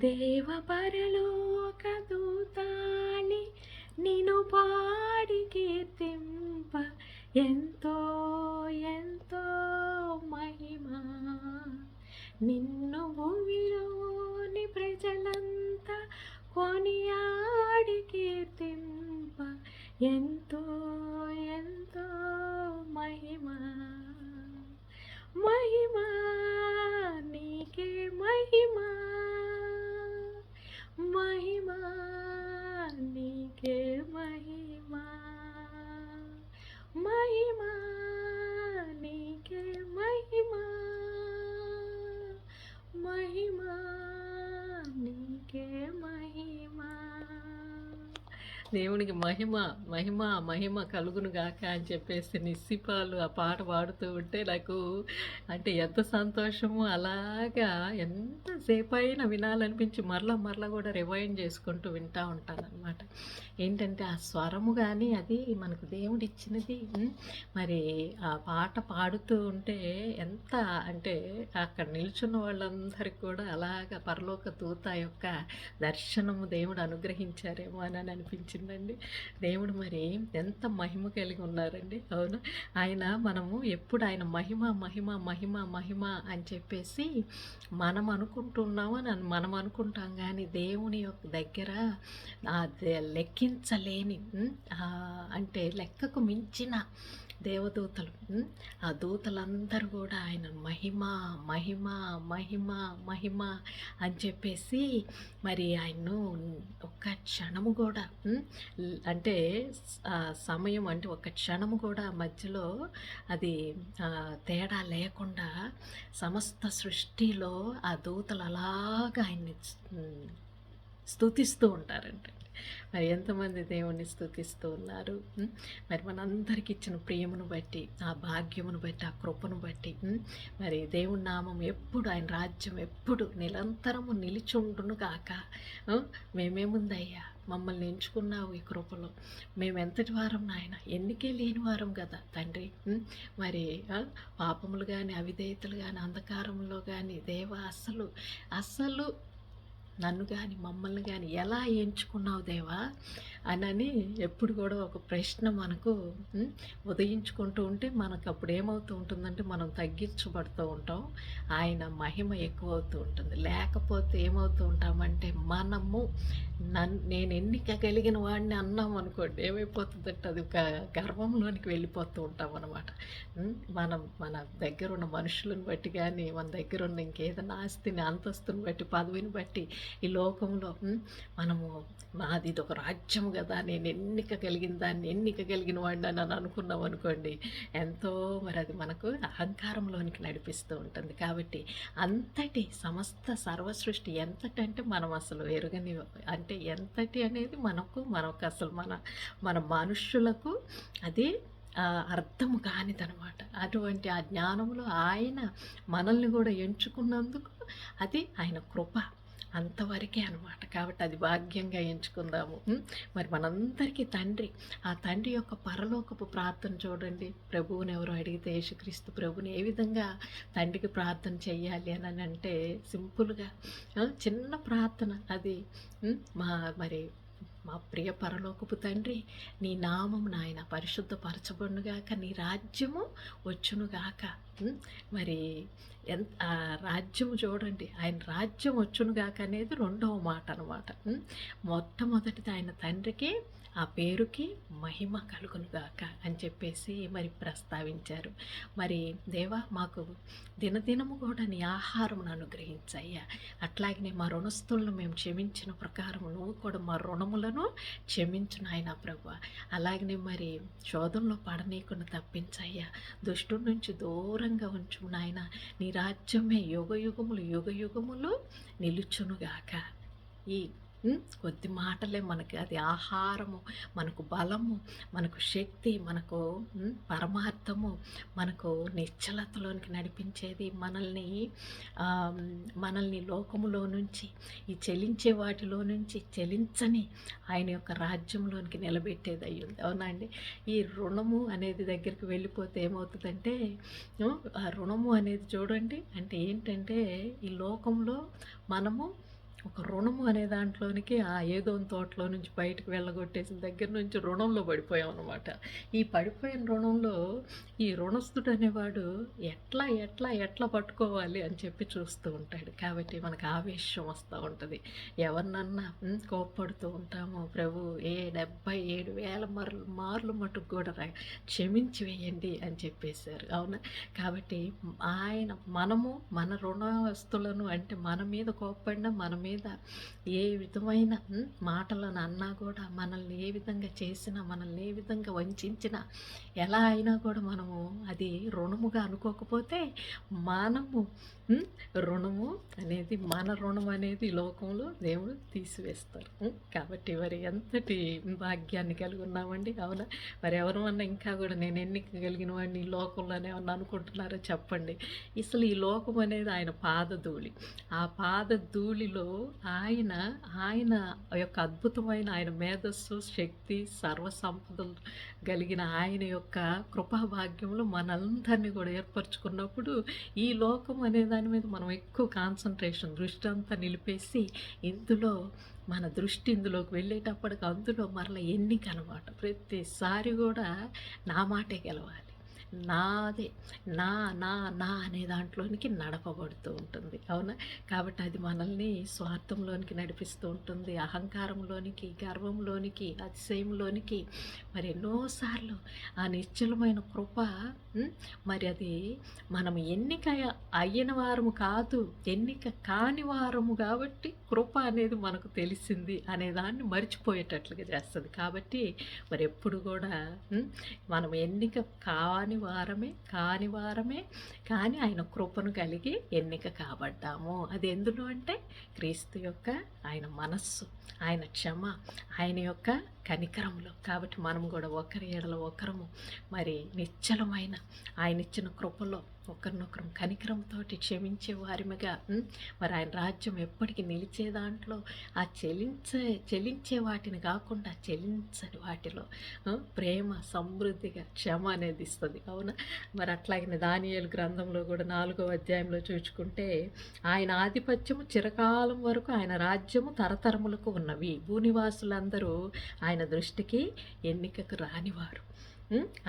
దేవ పరలోక దూతాళి నిను పాడి కీర్తింప ఎంతో ఎంతో మహిమా నిన్ను భూమిలోని ప్రజలంతా కొనియాడి కీర్తింప ఎంతో ఎంతో మహిమా మహిమా నీకే మహిమా మహిమా నీకే మహిమా మహిమా నీకే మహిమా మహిమా నీకే మహిమా. దేవునికి మహిమ మహిమ మహిమ కలుగును గాక అని చెప్పేసి నిస్సిపాలు ఆ పాట పాడుతూ ఉంటే నాకు అంటే ఎంత సంతోషము, అలాగా ఎంతసేపు అయినా వినాలనిపించి మరలా మరలా కూడా రివైండ్ చేసుకుంటూ వింటూ ఉంటాను అనమాట. ఏంటంటే ఆ స్వరము కానీ అది మనకు దేవుడిచ్చినది. మరి ఆ పాట పాడుతూ ఉంటే ఎంత అంటే అక్కడ నిల్చున్న వాళ్ళందరికీ కూడా అలాగా పరలోక దూత యొక్క దర్శనము దేవుడు అనుగ్రహించారేమో అని అనిపించిందండి. దేవుడు మరి ఎంత మహిమ కలిగి ఉన్నారండి. అవును, ఆయన మనము ఎప్పుడు ఆయన మహిమ మహిమ మహిమ మహిమ అని చెప్పేసి మనం అనుకుంటున్నాము అని మనం అనుకుంటాం, కానీ దేవుని యొక్క దగ్గర లెక్కించలేని అంటే లెక్కకు మించిన దేవదూతలు, ఆ దూతలందరూ కూడా ఆయన మహిమ మహిమ మహిమ మహిమ అని చెప్పేసి మరి ఆయన్ను ఒక్క క్షణము కూడా అంటే సమయం అంటే ఒక క్షణము కూడా మధ్యలో అది తేడా లేకుండా సమస్త సృష్టిలో ఆ దూతలు అలాగా ఆయన్ని స్తుతిస్తూ ఉంటారంట. మరి ఎంతమంది దేవుణ్ణి స్తుతిస్తూ ఉన్నారు. మరి మనందరికి ఇచ్చిన ప్రియమును బట్టి, ఆ భాగ్యమును బట్టి, ఆ కృపను బట్టి మరి దేవుని నామం ఎప్పుడు, ఆయన రాజ్యం ఎప్పుడు నిరంతరము నిలిచుండును కాక. మేమేముందయ్యా, మమ్మల్ని ఎంచుకున్నావు ఈ కృపలో, మేము ఎంతటి వారం నాయన, ఎన్నికే లేని వారం కదా తండ్రి. మరి పాపములు కానీ, అవిధేయతలు కానీ, అంధకారంలో కానీ దేవా అస్సలు అస్సలు నన్ను కానీ మమ్మల్ని కానీ ఎలా ఎంచుకున్నావు దేవా అని ఎప్పుడు కూడా ఒక ప్రశ్న మనకు ఉదయించుకుంటూ ఉంటే మనకు అప్పుడు ఏమవుతూ ఉంటుందంటే మనం తగ్గించబడుతూ ఉంటాం, ఆయన మహిమ ఎక్కువ అవుతూ ఉంటుంది. లేకపోతే ఏమవుతూ ఉంటామంటే మనము నేను ఎన్నిక కలిగిన వాడిని అన్నాం అనుకోండి, ఏమైపోతుందంటే అది ఒక గర్వంలోనికి వెళ్ళిపోతూ ఉంటాం అనమాట. మన దగ్గర ఉన్న మనుషులను బట్టి కానీ, మన దగ్గర ఉన్న ఇంకేదైనా ఆస్తిని, అంతస్తుని బట్టి, పదవిని బట్టి ఈ లోకంలో మనము మాది ఇది ఒక రాజ్యం కదా, నేను ఎన్నిక కలిగిన వాడిని అని అనుకున్నాం అనుకోండి, ఎంతో మరి అది మనకు అహంకారంలోనికి నడిపిస్తూ ఉంటుంది. కాబట్టి అంతటి సమస్త సర్వసృష్టి ఎంతటంటే మనం అసలు ఎరుగని, అంటే ఎంతటి అనేది మనకు అసలు మన మనుష్యులకు అది అర్థము కానిదనమాట. అటువంటి ఆ జ్ఞానంలో ఆయన మనల్ని కూడా ఎంచుకున్నందుకు అది ఆయన కృప అంతవరకే అనమాట. కాబట్టి అది భాగ్యంగా ఎంచుకుందాము. మరి మనందరికీ తండ్రి, ఆ తండ్రి యొక్క పరలోకపు ప్రార్థన చూడండి. ప్రభువుని ఎవరో అడిగితే యేసుక్రీస్తు ప్రభుని ఏ విధంగా తండ్రికి ప్రార్థన చెయ్యాలి అని అంటే సింపుల్గా చిన్న ప్రార్థన అది. మా ప్రియ పరలోకపు తండ్రి, నీ నామము నాయన పరిశుద్ధపరచబడునుగాక, నీ రాజ్యము వచ్చునుగాక. మరి రాజ్యము చూడండి, ఆయన రాజ్యం వచ్చునుగాక అనేది రెండవ మాట అనమాట. మొట్టమొదటిది ఆయన తండ్రికి, ఆ పేరుకి మహిమ కలుగునుగాక అని చెప్పేసి మరి ప్రస్తావించారు. మరి దేవా, మాకు దినదినము కూడా నీ ఆహారమును అనుగ్రహించయ్యా. అట్లాగనే మా రుణస్తులను మేము క్షమించిన ప్రకారం నువ్వు కూడా మా రుణములను క్షమించు నాయనా ప్రభువా. అలాగనే మరి శోధనలో పడనీయకుండా తప్పించయ్యా, దుష్టుడి నుంచి దూరంగా ఉంచు నాయన. నీ రాజ్యమే యుగయుగములు నిలుచునుగాక. ఈ కొద్ది మాటలే మనకి అది ఆహారము, మనకు బలము, మనకు శక్తి, మనకు పరమార్థము, మనకు నిశ్చలతలోనికి నడిపించేది, మనల్ని లోకములో నుంచి, ఈ చెలించే వాటిలో నుంచి చెలించని ఆయన యొక్క రాజ్యంలోనికి నిలబెట్టేది అయ్యింది. అవునా అండి? ఈ రుణము అనేది దగ్గరికి వెళ్ళిపోతే ఏమవుతుందంటే, ఆ రుణము అనేది చూడండి అంటే ఏంటంటే, ఈ లోకంలో మనము ఒక రుణము అనే దాంట్లోనికి ఆ ఏదోని తోటలో నుంచి బయటకు వెళ్ళగొట్టేసిన దగ్గర నుంచి రుణంలో పడిపోయాం అనమాట. ఈ పడిపోయిన రుణంలో ఈ రుణస్థుడు అనేవాడు ఎట్లా ఎట్లా ఎట్లా పట్టుకోవాలి అని చెప్పి చూస్తూ ఉంటాడు. కాబట్టి మనకు ఆవేశం వస్తూ ఉంటుంది. ఎవరినన్నా కోప్పడుతూ ఉంటాము. ప్రభు 77,000 మార్లు మటుకు కూడా క్షమించి వేయండి అని చెప్పేశారు. అవునా? కాబట్టి మనము మన రుణస్తులను అంటే మన మీద కోప్పడినా, మన మీద ఏ విధమైన మాటలను అన్నా కూడా, మనల్ని ఏ విధంగా చేసినా, మనల్ని ఏ విధంగా వంచినా, ఎలా అయినా కూడా మనము అది రుణముగా అనుకోకపోతే మనము రుణము అనేది మన రుణం అనేది ఈ లోకంలో దేవుడు తీసివేస్తారు. కాబట్టి మరి ఎంతటి భాగ్యాన్ని కలిగి ఉన్నామండి. అవునా? మరి ఎవరన్నా ఇంకా కూడా నేను ఎన్నిక కలిగిన వాడిని ఈ లోకంలోనే ఏమన్నా అనుకుంటున్నారో చెప్పండి. అసలు ఈ లోకం అనేది ఆయన పాదధూళి. ఆ పాదధూళిలో ఆయన యొక్క అద్భుతమైన ఆయన మేధస్సు, శక్తి, సర్వసంపదలు కలిగిన ఆయన యొక్క కృపాభాగ్యంలో మనందరినీ కూడా ఏర్పరచుకున్నప్పుడు ఈ లోకం అనే దాని మీద మనం ఎక్కువ కాన్సన్ట్రేషన్, దృష్టి అంతా నిలిపేసి మన దృష్టి ఇందులోకి వెళ్ళేటప్పటికి అందులో మరలా ఎన్నిక అనమాట. ప్రతిసారి కూడా నా మాటే గెలవాలి, నాదే, నా నా నా అనే దాంట్లోనికి నడపబడుతూ ఉంటుంది. అవునా? కాబట్టి అది మనల్ని స్వార్థంలోనికి నడిపిస్తూ ఉంటుంది, అహంకారంలోనికి, గర్వంలోనికి, అతిశయంలోనికి. మరి ఎన్నోసార్లు ఆ నిశ్చలమైన కృప మరి అది మనం ఎన్నిక అయిన వారము కాదు, ఎన్నిక కాని వారము కాబట్టి కృప అనేది మనకు తెలిసింది అనేదాన్ని మర్చిపోయేటట్లుగా చేస్తుంది. కాబట్టి మరి ఎప్పుడు కూడా మనం ఎన్నిక కాని వారమే కానీ ఆయన కృపను కలిగి ఎన్నిక కాబడ్డాము. అది ఎందులో అంటే క్రీస్తు యొక్క ఆయన మనస్సు, ఆయన క్షమ, ఆయన యొక్క కనికరంలో. కాబట్టి మనం కూడా ఒకరి ఎడల ఒకరము మరి నిశ్చలమైన ఆయన ఇచ్చిన కృపలో ఒకరినొకరం కనికరంతో క్షమించే వారిగా మరి ఆయన రాజ్యం ఎప్పటికీ నిలిచే దాంట్లో ఆ చెలించే వాటిని కాకుండా చెలించని వాటిలో ప్రేమ సమృద్ధిగా క్షమ అనేది ఇస్తుంది. అవునా? మరి అట్లాగే దానియేలు గ్రంథంలో కూడా 4వ అధ్యాయంలో చూసుకుంటే ఆయన ఆధిపత్యము చిరకాలం వరకు, ఆయన రాజ్యము తరతరములకు ఉన్నవి. భూనివాసులందరూ ఆయన దృష్టికి ఎన్నికకు రానివారు.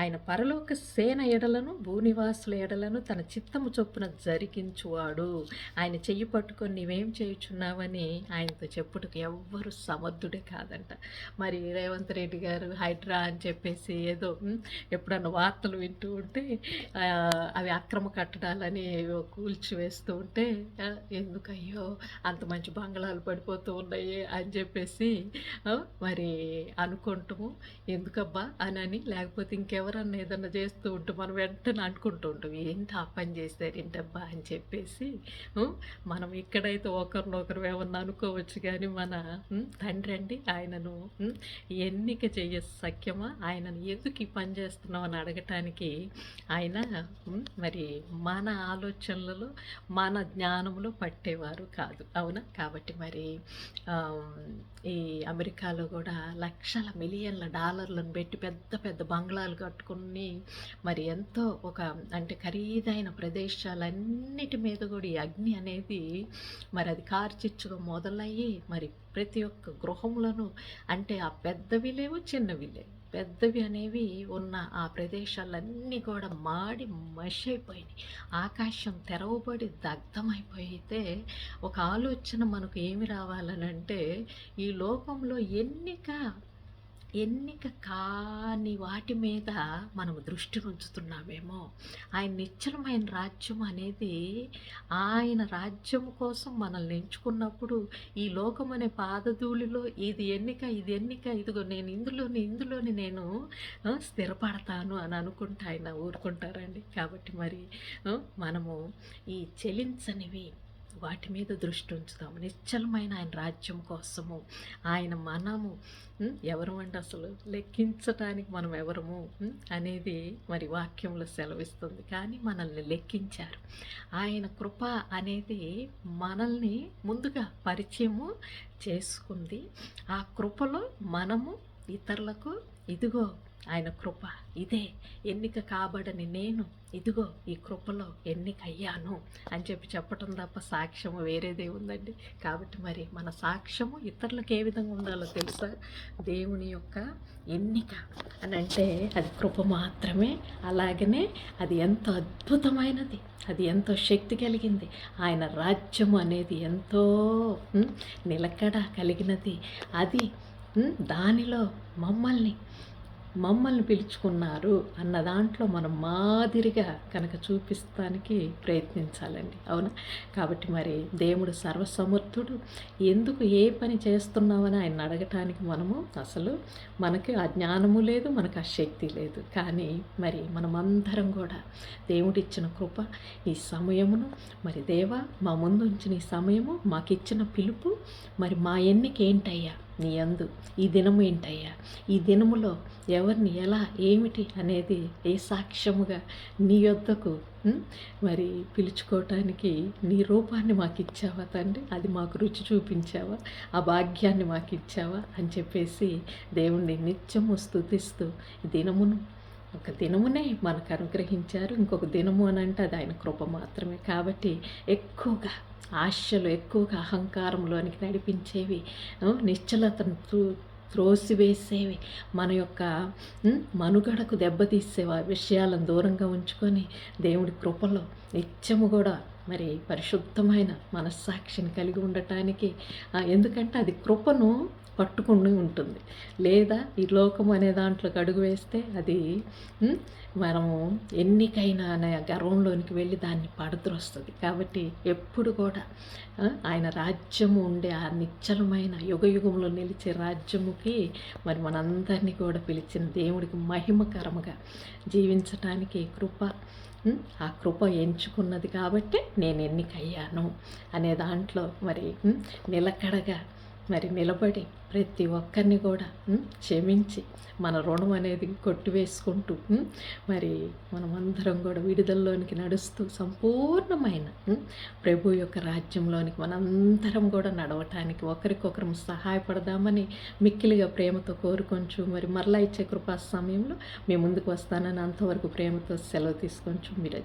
ఆయన పరలోక సేన ఎడలను, భూనివాసుల ఎడలను తన చిత్తము చొప్పున జరిగించువాడు. ఆయన చెయ్యి పట్టుకొని నీవేం చేయుచున్నావని ఆయనతో చెప్పుటకు ఎవ్వరు సమర్థుడే కాదంట. మరి రేవంత్ రెడ్డి గారు హైడ్రా అని చెప్పేసి ఏదో ఎప్పుడన్నా వార్తలు వింటూ ఉంటే అవి అక్రమ కట్టడాలని కూల్చివేస్తూ ఉంటే ఎందుకయ్యో అంత మంచి బంగళాలు పడిపోతూ ఉన్నాయి అని చెప్పేసి మరి అనుకుంటాము. ఎందుకబ్బా అని, లేకపోతే ఇంకెవరన్నా ఏదన్నా చేస్తూ ఉంటే మనం వెంటనే అనుకుంటూ ఉంటాం, ఏంటి ఆ పని చేస్తారు ఏంటబ్బా అని చెప్పేసి. మనం ఇక్కడైతే ఒకరినొకరు ఏమన్నా అనుకోవచ్చు, కానీ మన తండ్రి అండి ఆయనను ఎన్నిక చెయ్య సఖ్యమా, ఆయనను ఎందుకు ఈ పని చేస్తున్నాం అని అడగటానికి ఆయన మరి మన ఆలోచనలలో, మన జ్ఞానంలో పట్టేవారు కాదు. అవునా? కాబట్టి మరి ఈ అమెరికాలో కూడా లక్షల మిలియన్ల డాలర్లను పెట్టి పెద్ద పెద్ద బంగ్లాలు కట్టుకుని మరి ఎంతో అంటే ఖరీదైన ప్రదేశాలన్నిటి మీద కూడా ఈ అగ్ని అనేది మరి అది కార్చిచ్చుగా మొదలయ్యి మరి ప్రతి ఒక్క గృహములను, అంటే ఆ పెద్దవి లేవు చిన్నవి లేవు, పెద్దవి అనేవి ఉన్న ఆ ప్రదేశాలన్నీ కూడా మాడి మషి అయిపోయినాయి. ఆకాశం తెరవబడి దగ్ధమైపోయితే ఒక ఆలోచన మనకు ఏమి రావాలనంటే, ఈ లోకంలో ఎన్నిక కాని వాటి మీద మనము దృష్టి ఉంచుతున్నామేమో. ఆయన నిశ్చలమైన రాజ్యం అనేది, ఆయన రాజ్యం కోసం మనల్ని ఎంచుకున్నప్పుడు ఈ లోకం అనే పాదధూళిలో ఇది ఎన్నిక, ఇదిగో నేను ఇందులోని నేను స్థిరపడతాను అని అనుకుంటే ఆయన ఊరుకుంటారండి. కాబట్టి మరి మనము ఈ చెలించనివి వాటి మీద దృష్టి ఉంచుతాము. నిశ్చలమైన ఆయన రాజ్యం కోసము మనము ఎవరు అంటే అసలు లెక్కించటానికి మనం ఎవరము అనేది మరి వాక్యంలో సెలవిస్తుంది. కానీ మనల్ని లెక్కించారు. ఆయన కృప అనేది మనల్ని ముందుగా పరిచయము చేసుకుంది. ఆ కృపలో మనము ఇతరులకు ఇదిగో ఆయన కృప, ఇదే ఎన్నిక కాబడని నేను, ఇదిగో ఈ కృపలో ఎన్నికయ్యాను అని చెప్పటం తప్ప సాక్ష్యము వేరేదే ఉందండి. కాబట్టి మరి మన సాక్ష్యము ఇతరులకు ఏ విధంగా ఉండాలో తెలుసా? దేవుని యొక్క ఎన్నిక అని అంటే అది కృప మాత్రమే. అలాగనే అది ఎంతో అద్భుతమైనది, అది ఎంతో శక్తి కలిగింది. ఆయన రాజ్యము అనేది ఎంతో నిలకడ కలిగినది. అది దానిలో మమ్మల్ని పిలుచుకున్నారు అన్న దాంట్లో మనం మాదిరిగా కనుక చూపిస్తానికి ప్రయత్నించాలండి, అవునా? కాబట్టి మరి దేవుడు సర్వసమర్థుడు. ఎందుకు ఏ పని చేస్తున్నామని ఆయన అడగటానికి అసలు మనకి ఆ జ్ఞానము లేదు, మనకు ఆ శక్తి లేదు. కానీ మరి మనమందరం కూడా దేవుడిచ్చిన కృప, ఈ సమయమును మరి దేవా మా ముందు ఉంచిన ఈ సమయము, మాకిచ్చిన పిలుపు, మరి మా ఎన్నిక ఏంటయ్యా నీ యందు, ఈ దినము ఏంటయ్యా, ఈ దినములో ఎవరిని ఎలా ఏమిటి అనేది ఏ సాక్ష్యముగా నీ యొద్దకు మరి పిలుచుకోవటానికి నీ రూపాన్ని మాకు ఇచ్చావా తండ్రి, అది మాకు రుచి చూపించావా, ఆ భాగ్యాన్ని మాకు ఇచ్చావా అని చెప్పేసి దేవుణ్ణి నిత్యము స్తుతిస్తూ ఒక దినమునే మనకు అనుగ్రహించారు. ఇంకొక దినము అని అంటే అది ఆయన కృప మాత్రమే. కాబట్టి ఎక్కువగా ఆశలు, ఎక్కువగా అహంకారంలోనికి నడిపించేవి, నిశ్చలతను త్రోసివేసేవి, మన యొక్క మనుగడకు దెబ్బతీసే విషయాలను దూరంగా ఉంచుకొని దేవుడి కృపలో నిత్యము కూడా మరి పరిశుద్ధమైన మనస్సాక్షిని కలిగి ఉండటానికి, ఎందుకంటే అది కృపను పట్టుకుని ఉంటుంది. లేదా ఈ లోకం అనే దాంట్లోకి అడుగు వేస్తే అది మనము ఎన్నికైనా అనే గర్వంలోనికి వెళ్ళి దాన్ని పడద్రోస్తుంది. కాబట్టి ఎప్పుడు కూడా ఆయన రాజ్యము ఉండే ఆ నిశ్చలమైన యుగయుగంలో నిలిచే రాజ్యముకి మరి మనందరినీ కూడా పిలిచిన దేవుడికి మహిమకరముగా జీవించటానికి ఆ కృప ఎంచుకున్నది. కాబట్టి నేను ఎన్నికయ్యాను అనే దాంట్లో మరి నిలకడగా మరి నిలబడి ప్రతి ఒక్కరిని కూడా క్షమించి మన రుణం అనేది కొట్టివేసుకుంటూ మరి మనమందరం కూడా విడుదలలోనికి నడుస్తూ సంపూర్ణమైన ప్రభు యొక్క రాజ్యంలోనికి మనందరం కూడా నడవటానికి ఒకరికొకరు సహాయపడదామని మిక్కిలిగా ప్రేమతో కోరుకొంచు మరి మరలా ఇచ్చే కృపా సమయంలో మీ ముందుకు వస్తానని అంతవరకు ప్రేమతో సెలవు తీసుకొంచు. మీరు